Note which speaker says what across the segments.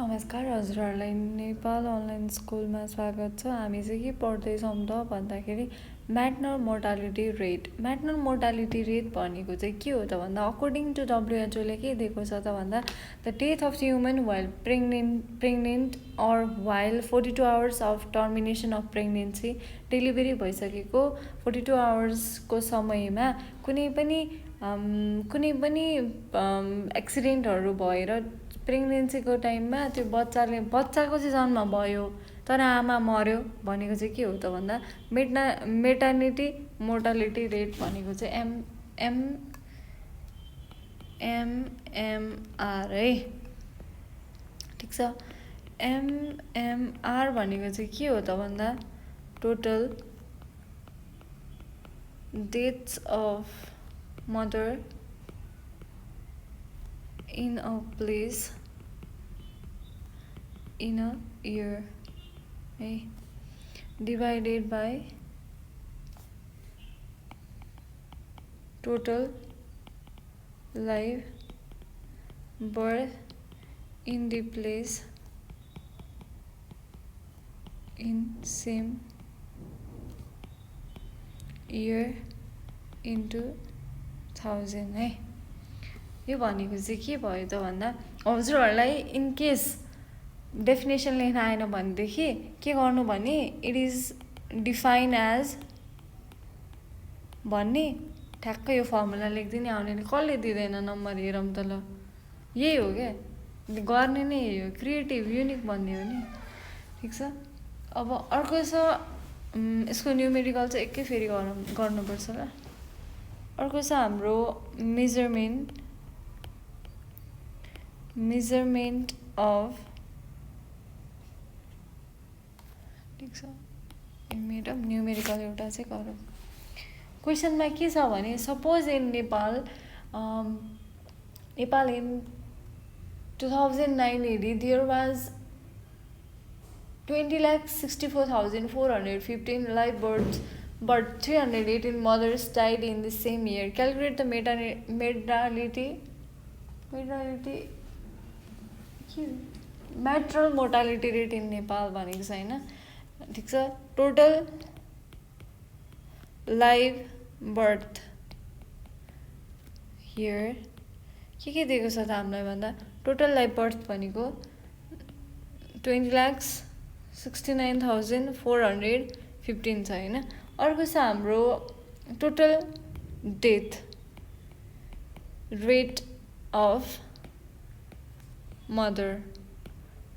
Speaker 1: नमस्कार हजुरहरूलाई नेपाल अनलाइन स्कुलमा स्वागत छ। हामी चाहिँ के पढ्दैछौँ त भन्दाखेरि maternal mortality rate. Maternal mortality rate भनेको चाहिँ के हो त भन्दा अकर्डिङ टु WHO ले के दिएको छ त भन्दा the death of the woman while pregnant or while 42 hours of termination of pregnancy, delivery भइसकेको 42 आवर्सको समयमा कुनै पनि एक्सिडेन्टहरू भएर प्रेग्नेन्सीको टाइममा त्यो बच्चाको चाहिँ जन्म भयो तर आमा मर्यो भनेको चाहिँ के हो त भन्दा मेटर्निटी मोर्टालिटी रेट भनेको चाहिँ एमएमआर है। ठिक छ। एमएमआर भनेको चाहिँ के हो त भन्दा total deaths of mother in a place in a year, okay, divided by total live birth in the place in same year into 1000 है। यो भनेको चाहिँ के भयो त भन्दा हजुरहरूलाई इन केस डेफिनेसन लेख्न आएन भनेदेखि के गर्नु भने इट इज डिफाइन एज भन्ने ठ्याक्कै यो फर्मुला लेख्दिनै आउने। कसले दिँदैन नम्बर हेरौँ त ल, यही हो क्या गर्ने नै यही हो, क्रिएटिभ युनिक भन्ने हो नि। ठिक छ। अब अर्को छ यसको न्युमेरिकल चाहिँ एकै फेरि गर्नुपर्छ ल। अर्को छ हाम्रो measurement of, ठिक छ, मेडम न्युमेरिकल एउटा चाहिँ गरौँ। क्वेसनमा के छ भने सपोज इन नेपाल इन 2009 हेरी there was 20,64,415 live births, but 318 mothers died in the same year. Calculate the maternal mortality rate in Nepal भनेको छ हैन। ठिक छ। टोटल लाइभ बर्थ हियर के दिएको छ त हामीलाई भन्दा टोटल लाइभ बर्थ भनेको 20,69,415 छ हैन। अर्को छ हाम्रो total death rate of mother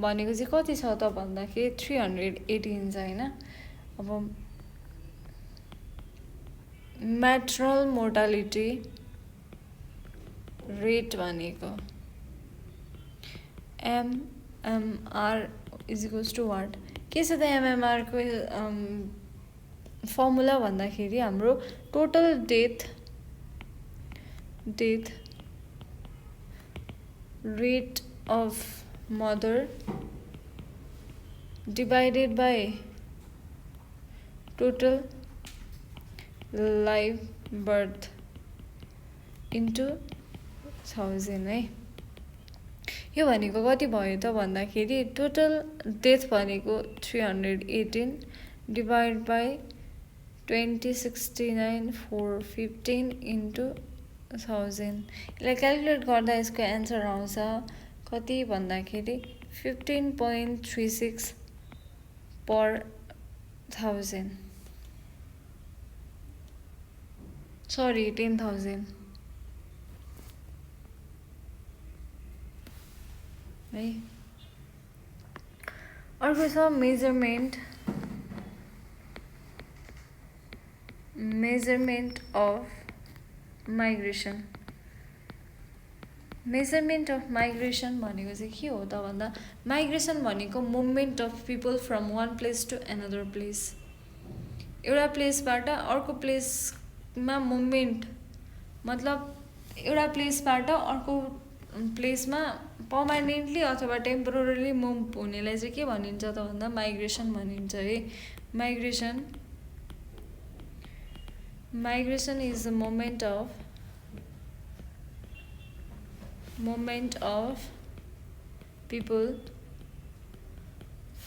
Speaker 1: भनेको चाहिँ कति छ त भन्दाखेरि 318 छ हैन। अब म्याटर्नल मोर्टालिटी रेट भनेको MMR is equals to what के छ त एमएमआर को फर्मुला भन्दाखेरि हाम्रो total death rate of mother divided by total live birth into 1000 है। यो भनेको कति भयो त भन्दाखेरि टोटल डेथ भनेको 318 डिभाइड बाई 20,69,415 into 1000। यसलाई क्यालकुलेट गर्दा यसको एन्सर आउँछ कति भन्दाखेरि 15.36 per 1000, सरी 10,000 है। अर्को छ measurement of migration. Measurement of migration भनेको चाहिँ के हो त भन्दा माइग्रेसन भनेको movement of people from one place to another place. एउटा प्लेसबाट अर्को प्लेसमा मुभमेन्ट मतलब एउटा प्लेसबाट अर्को प्लेसमा पर्मानेन्टली अथवा टेम्पोररीली मुभ हुनेलाई चाहिँ के भनिन्छ त भन्दा माइग्रेसन भनिन्छ है। Migration is the movement of people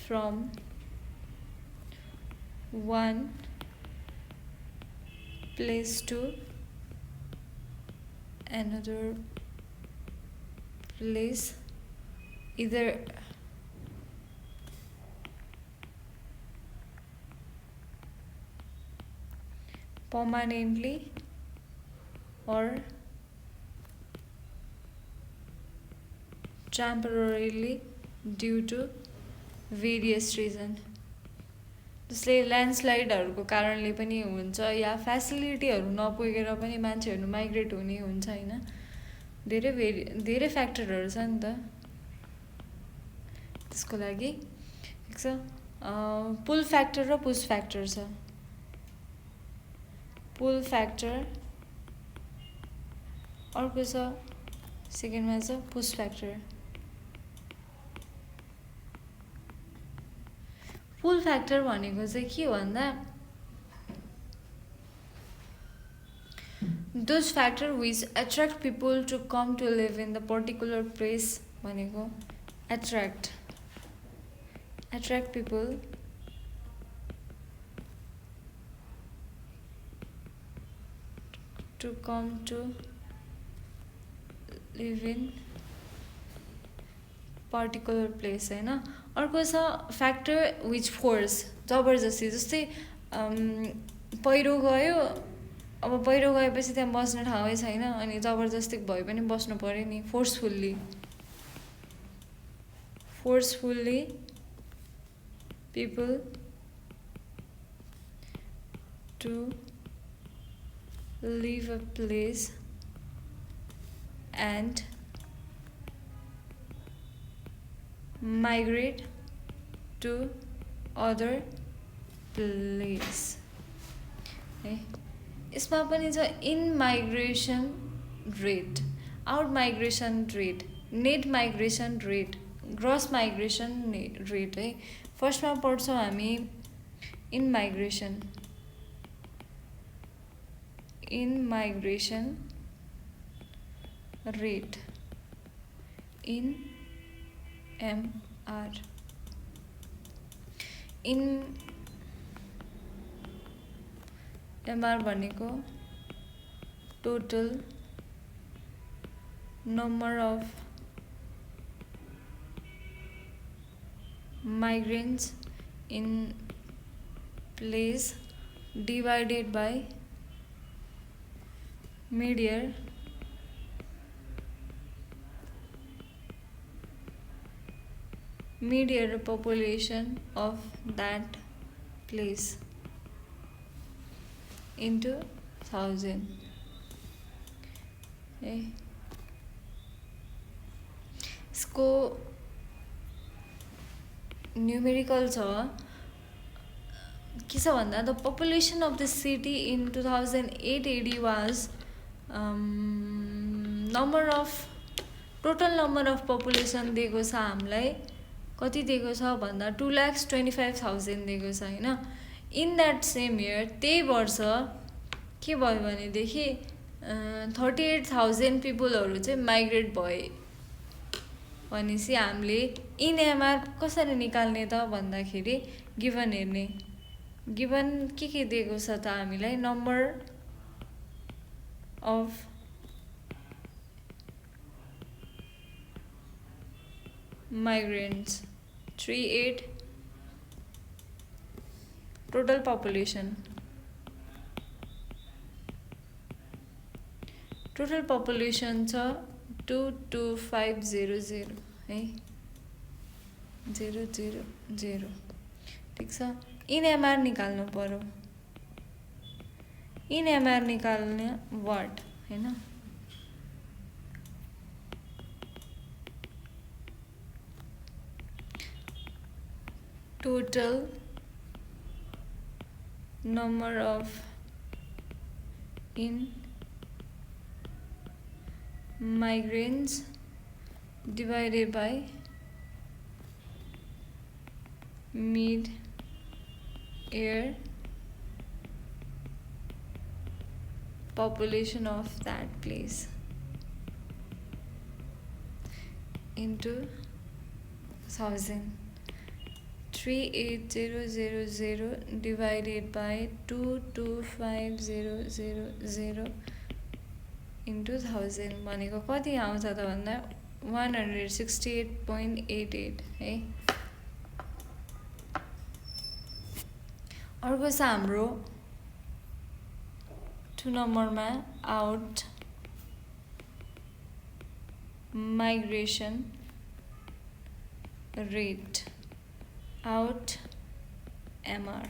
Speaker 1: from one place to another place, either permanently or temporarily due to various reasons. जसले ल्यान्डस्लाइडहरूको कारणले पनि हुन्छ या फ्यासिलिटीहरू नपुगेर पनि मान्छेहरू माइग्रेट हुने हुन्छ हैन। धेरै फ्याक्टरहरू छ नि त त्यसको लागि। ठीक छ, पुल फ्याक्टर र पुश फ्याक्टर छ। पुल फ्याक्टर अर्को छ, सेकेन्डमा छ पुश फ्याक्टर। पुल फ्याक्टर भनेको चाहिँ के भन्दा those factor which attract people to come to live in the particular place भनेको attract people to come to live in particular place हैन। अर्को छ फ्याक्टर विच फोर्स, जबरजस्ती। जस्तै पहिरो गयो, अब पहिरो गएपछि त्यहाँ बस्ने ठाउँै छैन अनि जबरजस्ती भए पनि बस्नु पर्यो नि। Forcefully people to leave a place and migrate to other place। यसमा पनि छ in migration rate, out migration rate, net migration rate, gross migration rate है। फर्स्टमा पढ्छौँ हामी in migration rate in MR। In MR भनेको total number of migrants in place divided by median population of that place into 1000। इसको numerical छ के छ भन्दा the population of the city in 2008 AD was total number of population दिएको छ हामीलाई कति दिएको छ भन्दा 2,25,000 दिएको छ हैन। इन द्याट सेम इयर त्यही वर्ष के भयो भनेदेखि 38,000 पिपलहरू चाहिँ माइग्रेट भए। भनेपछि हामीले इन एमआर कसरी निकाल्ने त भन्दाखेरि गिभन हेर्ने, गिभन के दिएको छ त हामीलाई number of migrants 38 total population छ 22500 है 000। ठीक छ, इन एमआर निकाल्नु पर्यो। इन एमआर निकाल्ने वाट हैन, total number of in migrants divided by mid-year population of that place into 1000। 38000 divided by 225,000 into 1000 भनेको कति आउँछ त भन्दा 168.88 है। अर्को छ हाम्रो 2 नम्बरमा out migration rate out MR